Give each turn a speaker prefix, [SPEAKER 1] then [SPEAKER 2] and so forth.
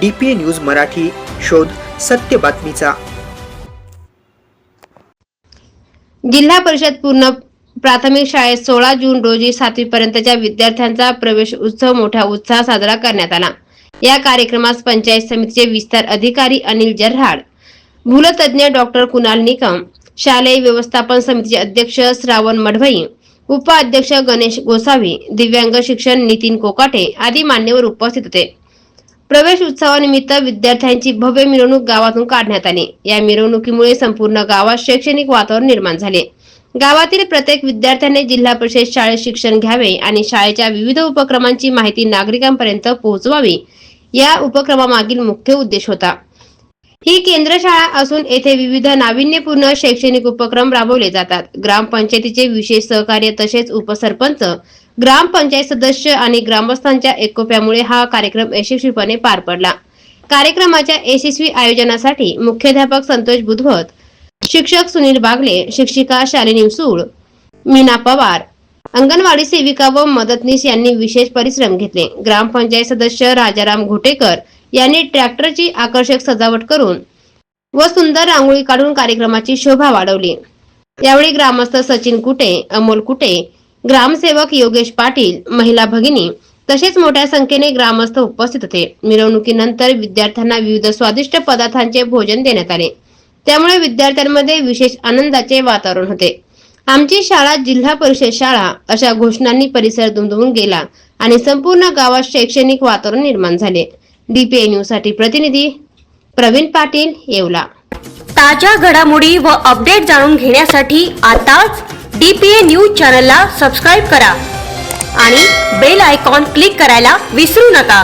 [SPEAKER 1] DPA news Marathi, शोध सत्य बातमीचा।
[SPEAKER 2] जिल्हा परिषद पूर्ण प्राथमिक शाळेत 16 जून रोजी 7वी पर्यंतच्या विद्यार्थ्यांचा प्रवेश उत्सव मोठ्या उत्साहात साजरा करण्यात आला। या कार्यक्रमास पंचायत समितीचे विस्तार अधिकारी अनिल जर्हाड, भूलतज्ञ डॉक्टर कुणाल निकम, शालेय व्यवस्थापन समितीचे अध्यक्ष श्रावण मढवई, उपाध्यक्ष गणेश गोसावी, दिव्यांग शिक्षण नितीन कोकाटे आदी मान्यवर उपस्थित होते। प्रवेश उत्सवानिमित्त विद्यार्थ्यांची भव्य मिरवणूक गावातून काढण्यात आली। या मिरवणुकीमुळे संपूर्ण गावात शैक्षणिक वातावरण निर्माण झाले। गावातील प्रत्येक विद्यार्थ्याने जिल्हा परिषद शाळेत शिक्षण घ्यावे आणि शाळेच्या विविध उपक्रमांची माहिती नागरिकांपर्यंत पोहोचवावी, या उपक्रमामागील मुख्य उद्देश होता। ही केंद्र शाळा असून येथे विविध नाविन्यपूर्ण शैक्षणिक उपक्रम राबवले जातात। ग्रामपंचायतीचे विशेष सहकार्य तसेच उपसरपंच, ग्रामपंचायत सदस्य आणि ग्रामस्थांच्या एकोप्यामुळे हा कार्यक्रम यशस्वीपणे पार पडला। कार्यक्रमाच्या यशस्वी आयोजनासाठी मुख्याध्यापक संतोष बुधवत, शिक्षक सुनील बागले, शिक्षिका शालिनी सूळ, मीना पवार, अंगणवाडी सेविका व मदतनीस यांनी विशेष परिश्रम घेतले। ग्रामपंचायत सदस्य राजाराम घोटेकर यांनी ट्रॅक्टरची आकर्षक सजावट करून व सुंदर रांगोळी काढून कार्यक्रमाची शोभा वाढवली। यावेळी ग्रामस्थ सचिन कुटे, अमोल कुटे, ग्रामसेवक योगेश पाटील, महिला भगिनी तसेच मोठ्या संख्येने ग्रामस्थ उपस्थित होते। मिरवणुकीनंतर विद्यार्थ्यांना विविध स्वादिष्ट पदार्थांचे भोजन देण्यात आले, त्यामुळे विद्यार्थ्यांमध्ये विशेष आनंदाचे वातावरण होते। आमची शाळा जिल्हा परिषद शाळा अशा घोषणांनी परिसर दुमदुमून गेला आणि संपूर्ण गावात शैक्षणिक वातावरण निर्माण झाले। DPA न्यूज साठी प्रतिनिधी प्रवीण पाटील, येवला।
[SPEAKER 3] ताज्या घडामोडी व अपडेट जाणून घेण्यासाठी आताच DPA न्यूज चॅनलला सबस्क्राइब करा आणि बेल आयकॉन क्लिक करायला विसरू नका।